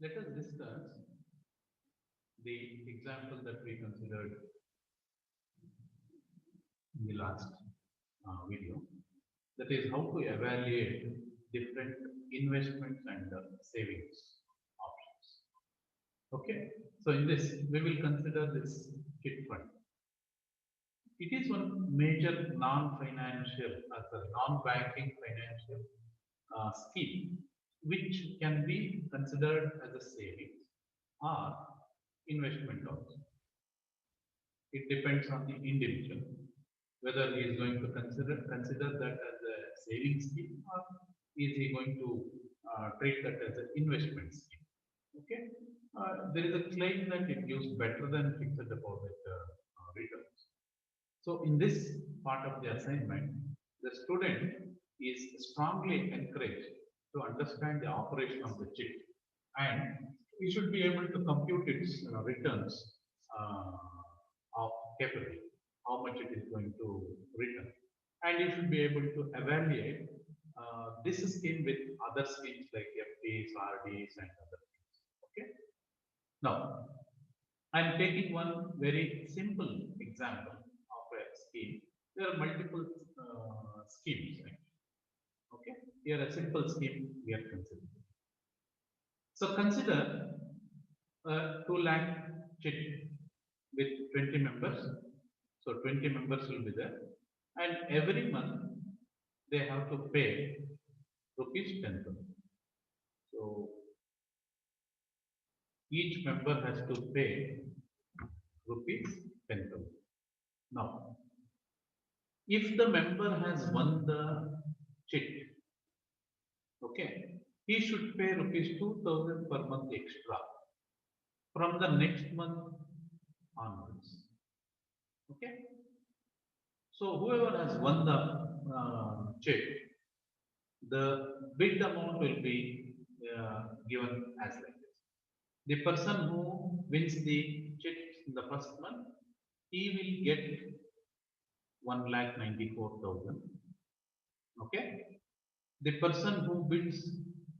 Let us discuss the example that we considered in the last video. That is how to evaluate different investments and savings options. Okay, so in this we will consider this chit fund. It is one major non-banking financial scheme, which can be considered as a savings or investment also. It depends on the individual whether he is going to consider that as a savings scheme or is he going to treat that as an investment scheme. Okay, there is a claim that it gives better than fixed deposit returns. So in this part of the assignment, the student is strongly encouraged to understand the operation of the chip, and we should be able to compute its returns of capital, how much it is going to return, and you should be able to evaluate this scheme with other schemes like FDs, RDs, and other things. Okay. Now, I'm taking one very simple example of a scheme. There are multiple schemes. Okay, here a simple scheme we are considering. So consider a 2 lakh chit with 20 members. So 20 members will be there, and every month they have to pay rupees 10,000. So each member has to pay rupees 10,000. Now, if the member has won the chit, okay, he should pay rupees 2,000 per month extra from the next month onwards. Okay, so whoever has won the chit, the bid amount will be given as like this. The person who wins the chit in the first month, he will get 1,94,000. Okay, the person who bids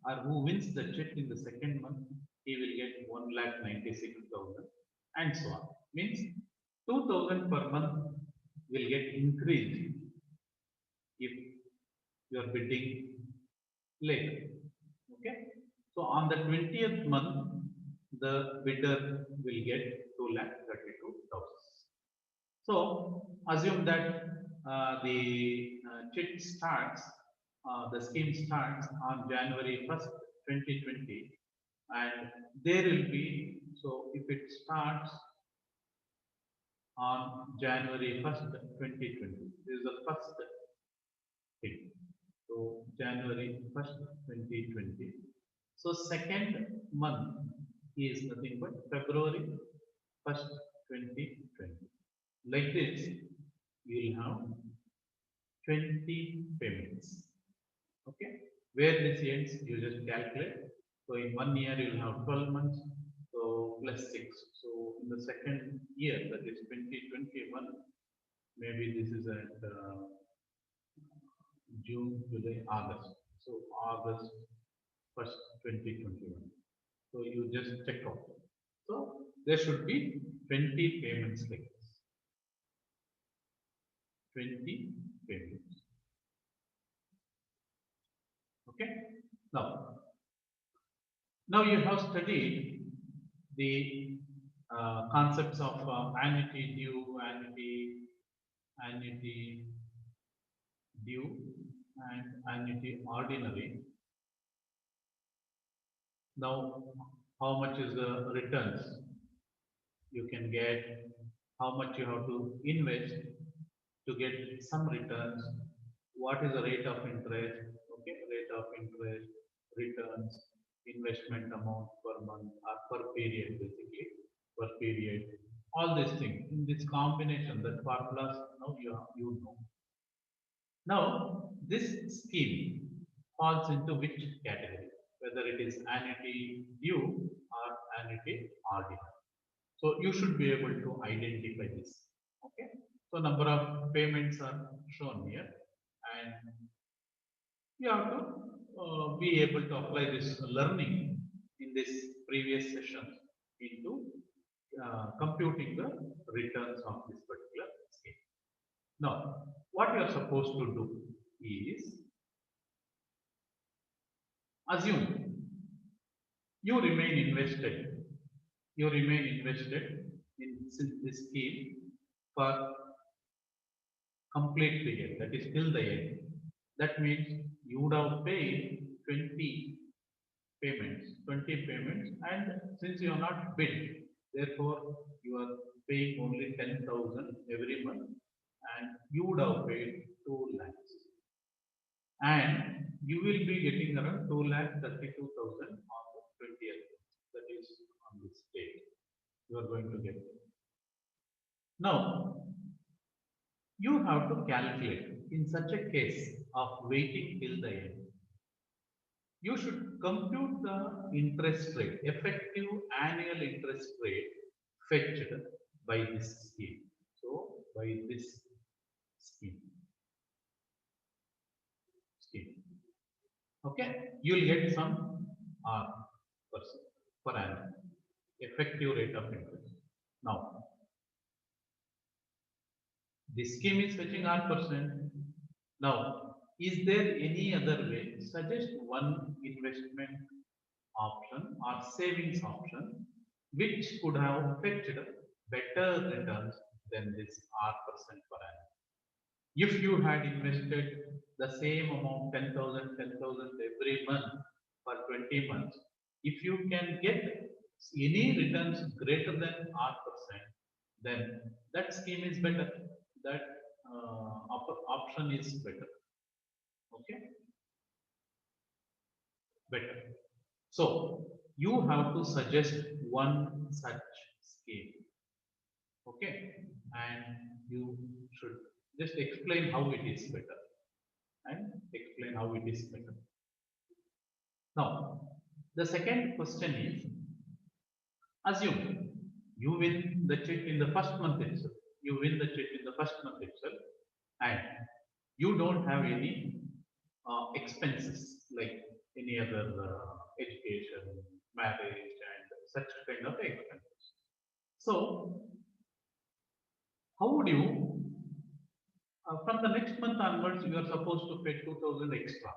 or who wins the chit in the second month, he will get 1,96,000, and so on. Means 2,000 per month will get increased if you are bidding later. Okay, so on the 20th month, the bidder will get 2,32,000. So assume that the chit starts, the scheme starts on January 1st, 2020, and there will be, so if it starts on January 1st, 2020, this is the first thing. So January 1st, 2020. So second month is nothing but February 1st, 2020. Like this, you will have 20 payments. Okay, where this ends, you just calculate. So in 1 year, you will have 12 months. So plus 6. So in the second year, that is 2021, maybe this is at June, July, August. So August 1st, 2021. So you just check out. So there should be 20 payments like this. 20 payments. Okay. Now you have studied the concepts of annuity due, annuity due, and annuity ordinary. Now, how much is the returns you can get? How much you have to invest to get some returns? What is the rate of interest? Okay, rate of interest, returns, investment amount per month or per period, basically per period. All these things in this combination, that formulas now you know. Now this scheme falls into which category? Whether it is annuity due or annuity ordinary. So you should be able to identify this. Okay. So number of payments are shown here, and you have to be able to apply this learning in this previous session into computing the returns of this particular scheme. Now, what you are supposed to do is assume you remain invested. You remain invested in this scheme for complete period, that is till the end. That means you would have paid 20 payments, and since you are not bid, therefore you are paying only 10,000 every month, and you would have paid 2 lakhs. And you will be getting around 2,32,000 on the 20th. That is on this date. You are going to get. Now, you have to calculate in such a case of waiting till the end. You should compute the interest rate, effective annual interest rate fetched by this scheme. So, by this scheme. Okay, you will get some R per annum, effective rate of interest. Now, this scheme is fetching R%. Now, is there any other way? Suggest one investment option or savings option which could have fetched better returns than this R% per annum. If you had invested the same amount 10,000 every month for 20 months, if you can get any returns greater than R%, then that scheme is better. That option is better. Okay, better. So you have to suggest one such scheme. Okay, and you should just explain how it is better and explain how it is better. Now, the second question is, assume you win the check in the first month itself. You win the check in the first month itself, and you don't have any expenses like any other education, marriage, and such kind of expenses. So, how would you, from the next month onwards, you are supposed to pay 2,000 extra.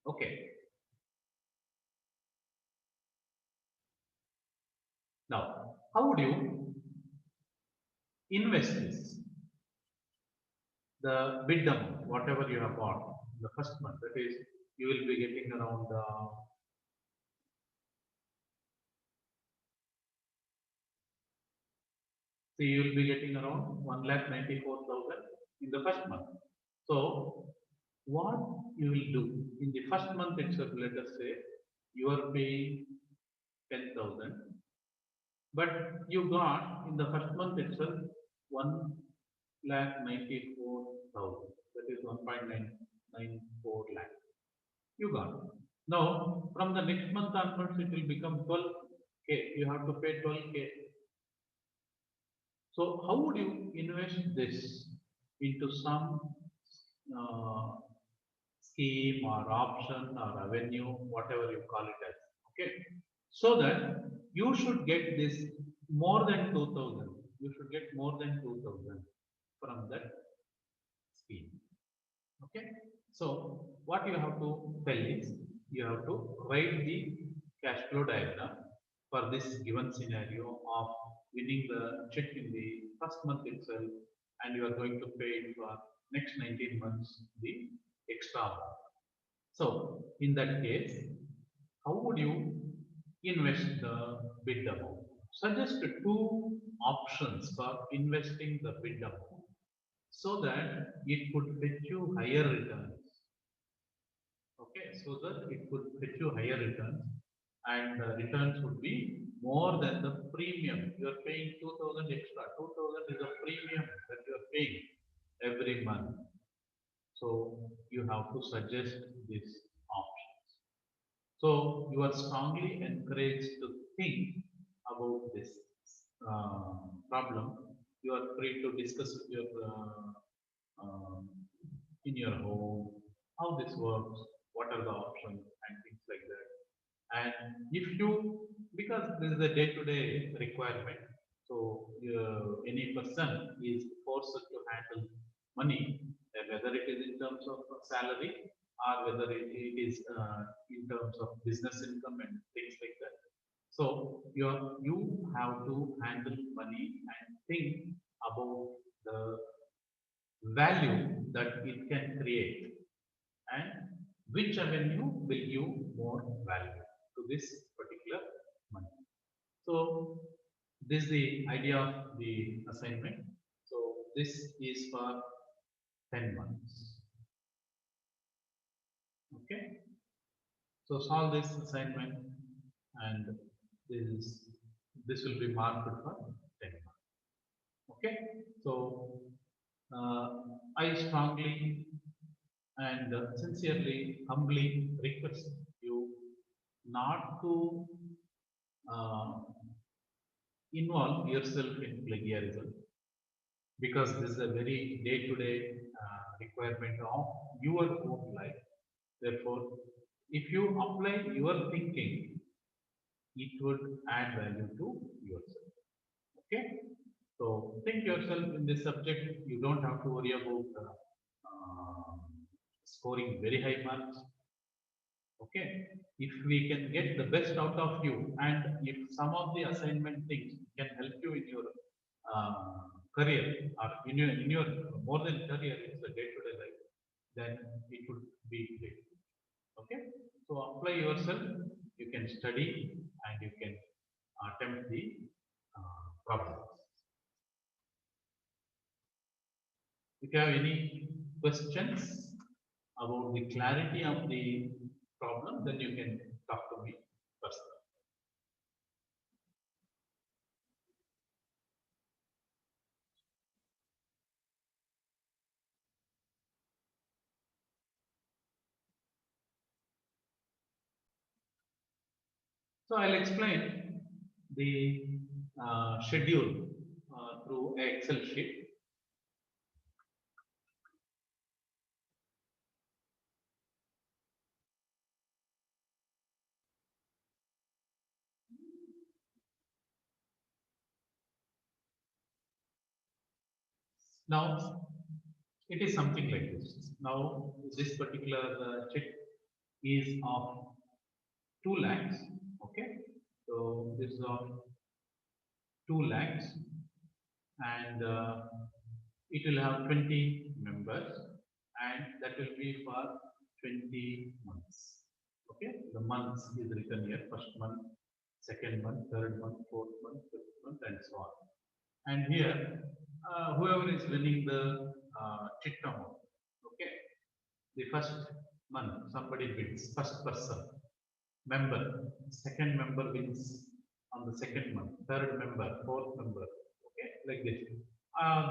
Okay. Now, how would you invest this? The bid amount, whatever you have bought in the first month, that is, you will be getting around so you will be getting around 1,94,000 in the first month. So, what you will do in the first month itself, let us say you are paying 10,000, but you got in the first month itself 1,94,000, that is 1.994 lakh. You got. Now, from the next month onwards, it will become 12K. You have to pay 12K. So, how would you invest this into some scheme or option or revenue, whatever you call it as? Okay. So that you should get this more than 2,000. You should get more than 2,000 from that scheme. Okay. So, what you have to tell is, you have to write the cash flow diagram for this given scenario of winning the check in the first month itself, and you are going to pay it for next 19 months the extra amount. So, in that case, how would you invest the bid amount? Suggest two options for investing the bid amount so that it could fetch you higher returns. Okay, so that it could fetch you higher returns, and the returns would be more than the premium. You are paying 2,000 extra. 2,000 is a premium that you are paying every month. So you have to suggest these options. So you are strongly encouraged to think about this problem. You are free to discuss with your in your home how this works, what are the options, and things like that. And if you, because this is a day-to-day requirement, so any person is forced to handle money, whether it is in terms of salary or whether it is in terms of business income and things like that. So you have to handle money and think about the value that it can create and which avenue will give more value to this particular money. So this is the idea of the assignment. So this is for 10 months. Okay. So solve this assignment and this will be marked for 10 months. Okay. So uh, I strongly and sincerely, humbly request you not to uh, involve yourself in plagiarism, because this is a very day-to-day requirement of your own life. Therefore, if you apply your thinking, it would add value to yourself. Okay, so think yourself in this subject. You don't have to worry about scoring very high marks. Okay, if we can get the best out of you, and if some of the assignment things can help you in your career, or in your more than career, it's a day-to-day life, then it would be great. Okay, so apply yourself, you can study and you can attempt the problems. If you have any questions about the clarity of the problem, then you can talk to me personally. So I'll explain the schedule through a Excel sheet. Now it is something like this. Now this particular sheet is of 2 lakhs. Okay, so this is of 2 lakhs, and it will have 20 members, and that will be for 20 months. Okay, the months is written here: first month, second month, third month, fourth month, fifth month, and so on. And here, whoever is winning the chit amount, okay, the first month somebody wins, first person member, second member wins on the second month, third member, fourth member, okay, like this.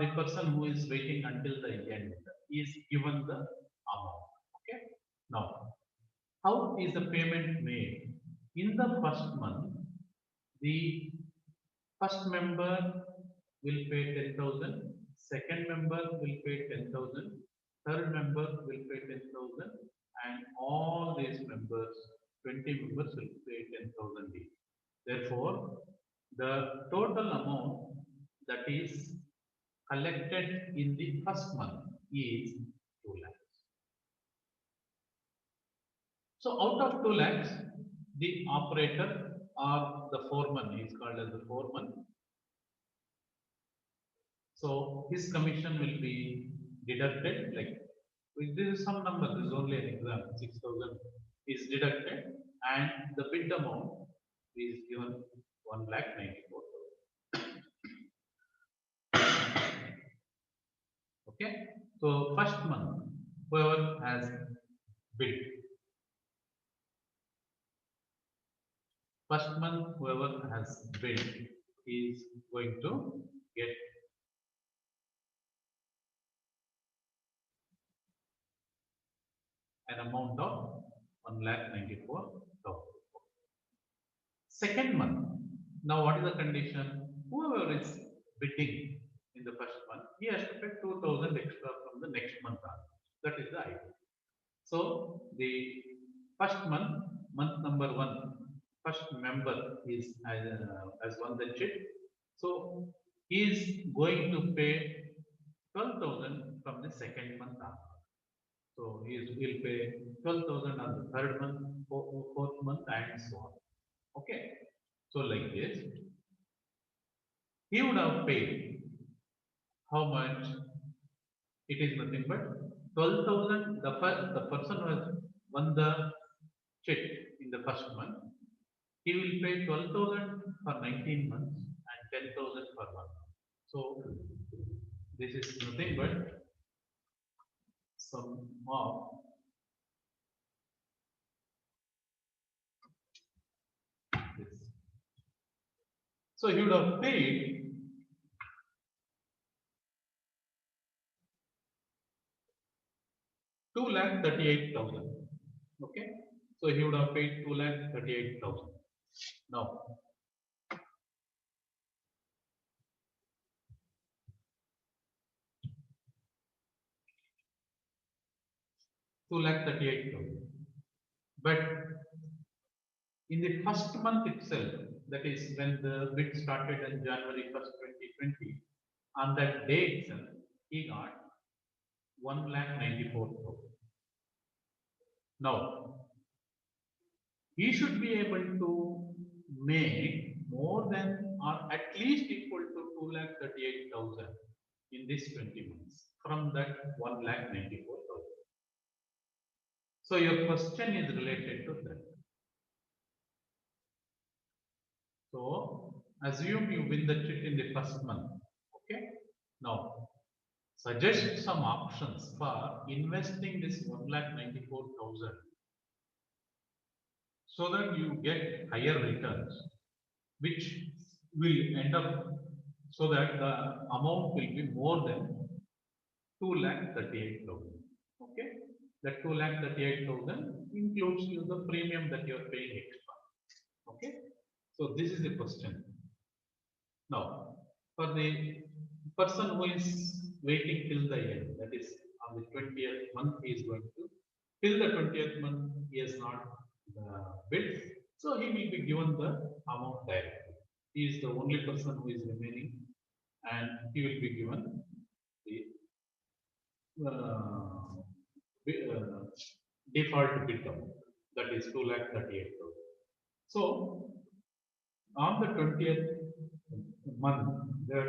The person who is waiting until the end is given the amount. Okay. Now, how is the payment made? In the first month, the first member will pay 10,000, second member will pay 10,000, third member will pay 10,000, and all these members, 20 members, will pay 10,000 each. Therefore, the total amount that is collected in the first month is 2 lakhs. So out of 2 lakhs, the operator or the foreman is called as the foreman. So his commission will be deducted, like this is some number, this is only an example, 6,000 is deducted, and the bid amount is given 1,94,000. Okay, so first month, whoever has bid, first month whoever has bid is going to get an amount of 1,94,000. Second month, now what is the condition? Whoever is bidding in the first month, he has to pay 2,000 extra from the next month on. That is the idea. So the first month, month number 1, first member has won the chit. So he is going to pay 12,000 from the second month on. So he'll pay 12,000 on the third month, fourth month, and so on. Okay. So like this, he would have paid how much? It is nothing but 12,000. The person who has won the check in the first month, he will pay 12,000 for 19 months and 10,000 for 1 month. So this is nothing but sum of this. So he would have paid 2,38,000. Okay. So he would have paid 2,38,000. Now, two lakh 38,000. But in the first month itself, that is when the bid started on January 1st, 2020, on that day itself, he got 1,94,000. Now, he should be able to make more than or at least equal to 2,38,000 in this 20 months from that 1,94,000. So your question is related to that. So assume you win the chit in the first month. Okay. Now suggest some options for investing this 1,94,000 so that you get higher returns, which will end up so that the amount will be more than 2,38,000. Okay. That 2,38,000 includes the premium that you are paying extra. Okay. So this is the question. Now, for the person who is waiting till the end, that is on the 20th month, he is going to, till the 20th month, he has not bid, so he will be given the amount directly. He is the only person who is remaining, and he will be given the default bid amount, that is 2,38,000. So, on the 20th month, the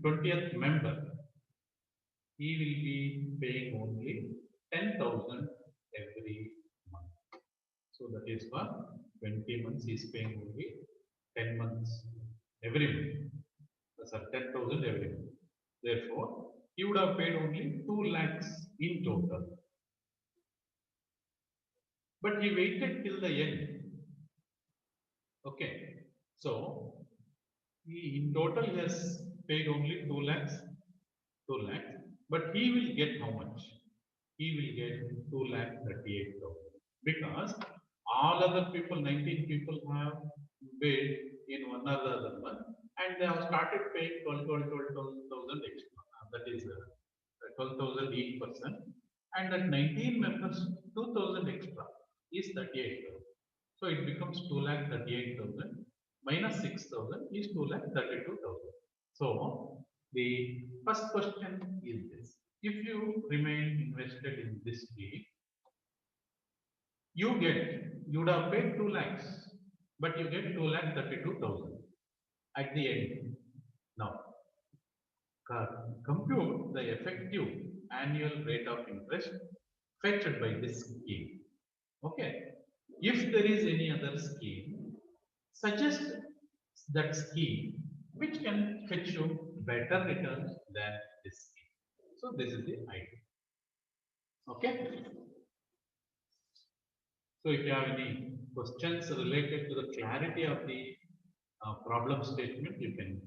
20th member, he will be paying only 10,000 every month. So that is for 20 months, he is paying only 10 months every month. That's 10,000 every month. Therefore, he would have paid only 2 lakhs in total. But he waited till the end. Okay. So, in total, he has paid only 2 lakhs, but he will get how much? He will get 2,38,000 because all other people, 19 people have bid in one or the other month and they have started paying 12,000 extra. That is 12,000 each person, and that 19 members 2,000 extra is 38,000. So it becomes 2,38,000 minus 6,000 is 2,32,000. So the first question is this: if you remain invested in this scheme, you would have paid 2 lakhs, but you get 2,32,000 at the end. Now, compute the effective annual rate of interest fetched by this scheme. Okay. If there is any other scheme, suggest that scheme which can fetch you better returns than this scheme. So this is the idea. Okay. So if you have any questions related to the clarity of the problem statement, you can